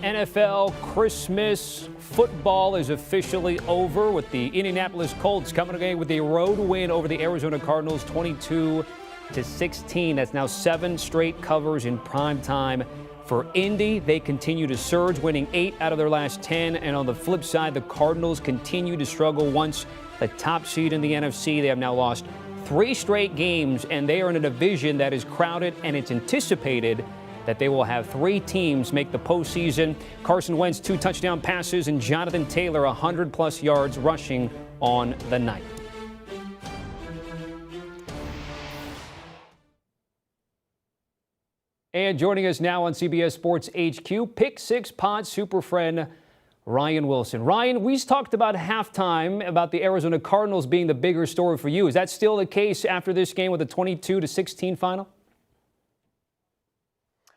NFL Christmas football is officially over with the Indianapolis Colts coming away with a road win over the Arizona Cardinals 22-16. That's now 7 straight covers in prime time for Indy. They continue to surge, winning 8 out of their last 10. And on the flip side, the Cardinals continue to struggle. Once the top seed in the NFC, they have now lost 3 straight games, and they are in a division that is crowded, and it's anticipated that they will have 3 teams make the postseason. Carson Wentz, 2 touchdown passes, and Jonathan Taylor, 100-plus yards rushing on the night. And joining us now on CBS Sports HQ, Pick 6 Pod super friend Ryan Wilson. Ryan, we talked about halftime about the Arizona Cardinals being the bigger story for you. Is that still the case after this game with a 22-16 final?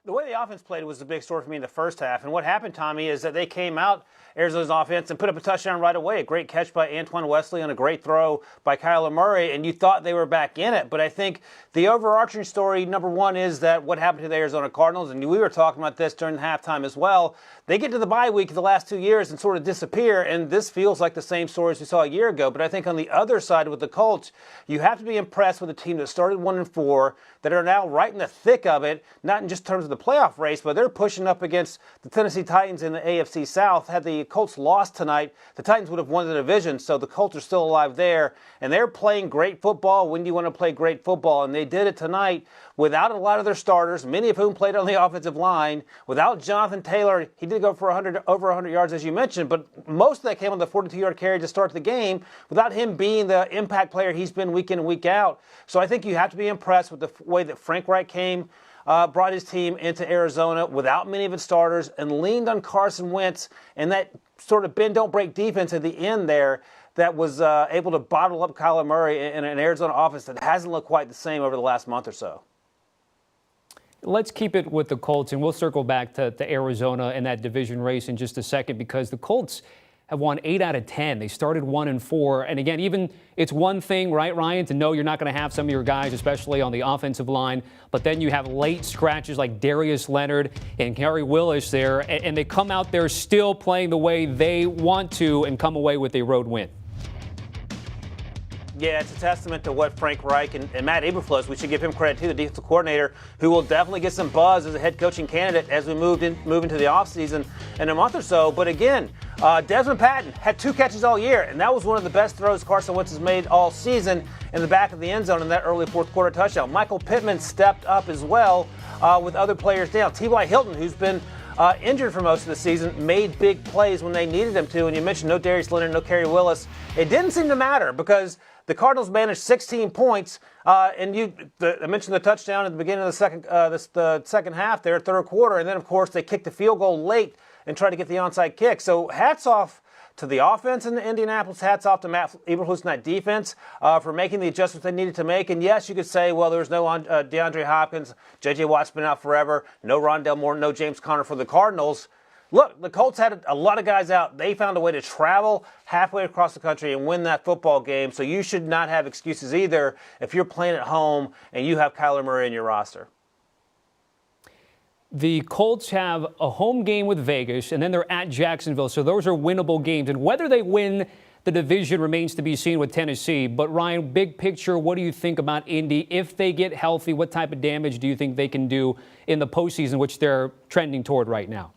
The way the offense played was the big story for me in the first half. And what happened, Tommy, is that they came out, Arizona's offense, and put up a touchdown right away. A great catch by Antoine Wesley and a great throw by Kyler Murray, and you thought they were back in it. But I think the overarching story, number one, is that what happened to the Arizona Cardinals, and we were talking about this during the halftime as well. They get to the bye week the last 2 years and sort of disappear, and this feels like the same story as we saw a year ago. But I think on the other side with the Colts, you have to be impressed with a team that started 1-4, that are now right in the thick of it, not in just terms of the playoff race, but they're pushing up against the Tennessee Titans in the AFC South. Had the Colts lost tonight, the Titans would have won the division, so the Colts are still alive there, and they're playing great football when you want to play great football, and they did it tonight without a lot of their starters, many of whom played on the offensive line. Without Jonathan Taylor, he did go for over 100 yards, as you mentioned, but most of that came on the 42-yard carry to start the game without him being the impact player he's been week in and week out. So I think you have to be impressed with the way that Frank Reich brought his team into Arizona without many of its starters and leaned on Carson Wentz and that sort of bend-don't-break defense at the end there that was able to bottle up Kyler Murray in an Arizona offense that hasn't looked quite the same over the last month or so. Let's keep it with the Colts, and we'll circle back to Arizona and that division race in just a second, because the Colts have won 8 out of 10. They started 1-4. And again, even it's one thing, right, Ryan, to know you're not going to have some of your guys, especially on the offensive line. But then you have late scratches like Darius Leonard and Gary Willis there, and they come out there still playing the way they want to and come away with a road win. Yeah, it's a testament to what Frank Reich and Matt Eberflus, we should give him credit too, the defensive coordinator, who will definitely get some buzz as a head coaching candidate as we move into the offseason in a month or so. But again, Desmond Patton had 2 catches all year, and that was one of the best throws Carson Wentz has made all season in the back of the end zone in that early fourth quarter touchdown. Michael Pittman stepped up as well with other players down. T.Y. Hilton, who's been injured for most of the season, made big plays when they needed him to. And you mentioned no Darius Leonard, no Gary Willis. It didn't seem to matter because the Cardinals managed 16 points. I mentioned the touchdown at the beginning of the second half there, third quarter. And then, of course, they kicked the field goal late and tried to get the onside kick. So hats off to the offense in Indianapolis. Hats off to Matt Eberflus and that defense for making the adjustments they needed to make. And yes, you could say, well, there was no DeAndre Hopkins. J.J. Watt's been out forever. No Rondale Moore, no James Conner for the Cardinals. Look, the Colts had a lot of guys out. They found a way to travel halfway across the country and win that football game. So you should not have excuses either if you're playing at home and you have Kyler Murray in your roster. The Colts have a home game with Vegas, and then they're at Jacksonville. So those are winnable games. And whether they win the division remains to be seen with Tennessee. But, Ryan, big picture, what do you think about Indy? If they get healthy, what type of damage do you think they can do in the postseason, which they're trending toward right now?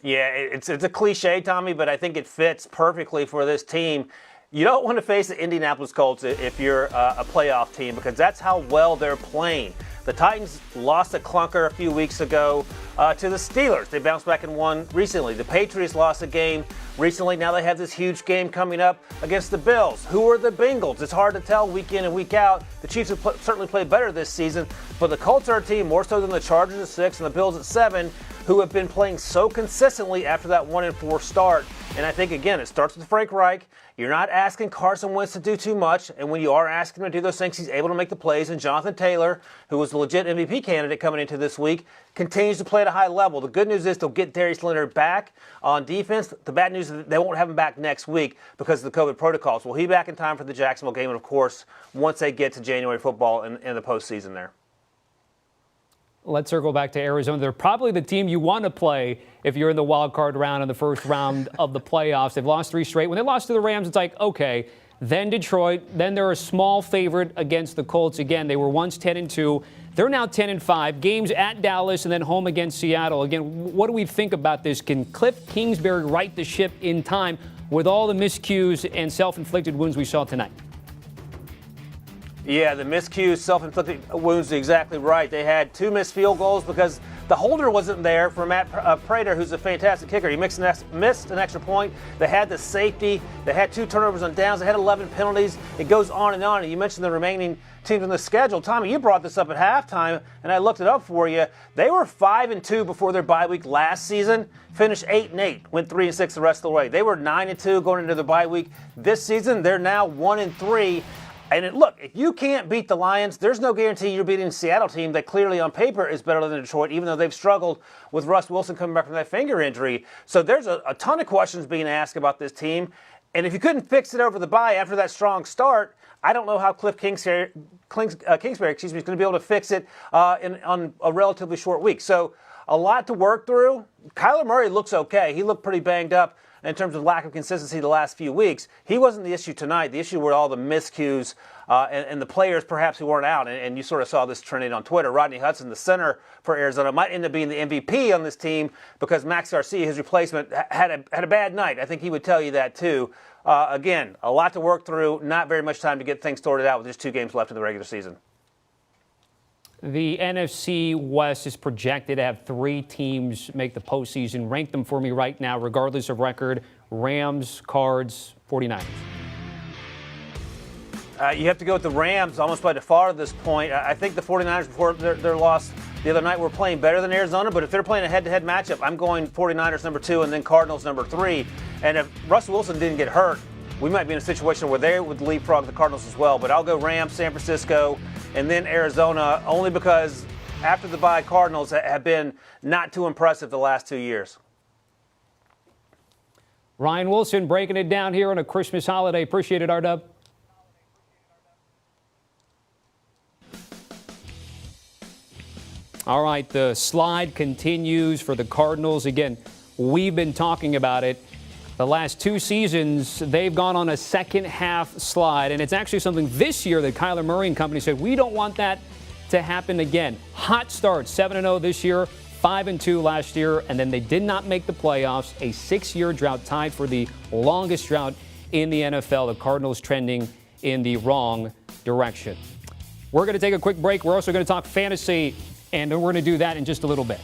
Yeah, it's a cliche, Tommy, but I think it fits perfectly for this team. You don't want to face the Indianapolis Colts if you're a playoff team, because that's how well they're playing. The Titans lost a clunker a few weeks ago to the Steelers. They bounced back and won recently. The Patriots lost a game recently. Now they have this huge game coming up against the Bills. Who are the Bengals? It's hard to tell week in and week out. The Chiefs have certainly played better this season, but the Colts are a team more so than the Chargers at 6 and the Bills at 7, who have been playing so consistently after that 1-4 start. And I think, again, it starts with Frank Reich. You're not asking Carson Wentz to do too much, and when you are asking him to do those things, he's able to make the plays. And Jonathan Taylor, who was the legit MVP candidate coming into this week, continues to play at a high level. The good news is they'll get Darius Leonard back on defense. The bad news is they won't have him back next week because of the COVID protocols. Will he be back in time for the Jacksonville game? And, of course, once they get to January football in the postseason there. let's circle back to Arizona. They're probably the team you want to play if you're in the wild card round in the first round of the playoffs. They've lost 3 straight. When they lost to the Rams, it's like, okay. Then Detroit. Then they're a small favorite against the Colts. Again, they were once 10-2. They're now 10-5. Games at Dallas and then home against Seattle. Again, what do we think about this? Can Cliff Kingsbury right the ship in time with all the miscues and self-inflicted wounds we saw tonight? Yeah, the miscues, self-inflicted wounds, exactly right. They had 2 missed field goals because the holder wasn't there for Matt Prater, who's a fantastic kicker. He missed an extra point. They had the safety. They had 2 turnovers on downs. They had 11 penalties. It goes on. And you mentioned the remaining teams on the schedule. Tommy, you brought this up at halftime, and I looked it up for you. They were 5-2 before their bye week last season, finished 8-8, went 3-6 the rest of the way. They were 9-2 going into the bye week. This season, they're now 1-3. And look, if you can't beat the Lions, there's no guarantee you're beating the Seattle team that clearly on paper is better than Detroit, even though they've struggled with Russ Wilson coming back from that finger injury. So there's a ton of questions being asked about this team. And if you couldn't fix it over the bye after that strong start, I don't know how Cliff Kingsbury is going to be able to fix it on a relatively short week. So a lot to work through. Kyler Murray looks okay. He looked pretty banged up in terms of lack of consistency the last few weeks. He wasn't the issue tonight. The issue were all the miscues and the players perhaps who weren't out. And you sort of saw this trending on Twitter. Rodney Hudson, the center for Arizona, might end up being the MVP on this team because Max Garcia, his replacement, had a bad night. I think he would tell you that too. Again, a lot to work through. Not very much time to get things sorted out with just 2 games left in the regular season. The NFC West is projected to have 3 teams make the postseason. Rank them for me right now, regardless of record. Rams, Cards, 49ers. You have to go with the Rams almost by default at this point. I think the 49ers, before their loss the other night, were playing better than Arizona. But if they're playing a head-to-head matchup, I'm going 49ers number 2 and then Cardinals number 3. And if Russell Wilson didn't get hurt, we might be in a situation where they would leapfrog the Cardinals as well. But I'll go Rams, San Francisco, and then Arizona, only because after the bye, Cardinals have been not too impressive the last 2 years. Ryan Wilson breaking it down here on a Christmas holiday. Appreciate it, R-Dub. All right, the slide continues for the Cardinals. Again, we've been talking about it. The last 2 seasons, they've gone on a second-half slide, and it's actually something this year that Kyler Murray and company said, we don't want that to happen again. Hot start, 7-0 this year, 5-2 last year, and then they did not make the playoffs. A 6-year drought tied for the longest drought in the NFL. The Cardinals trending in the wrong direction. We're going to take a quick break. We're also going to talk fantasy, and we're going to do that in just a little bit.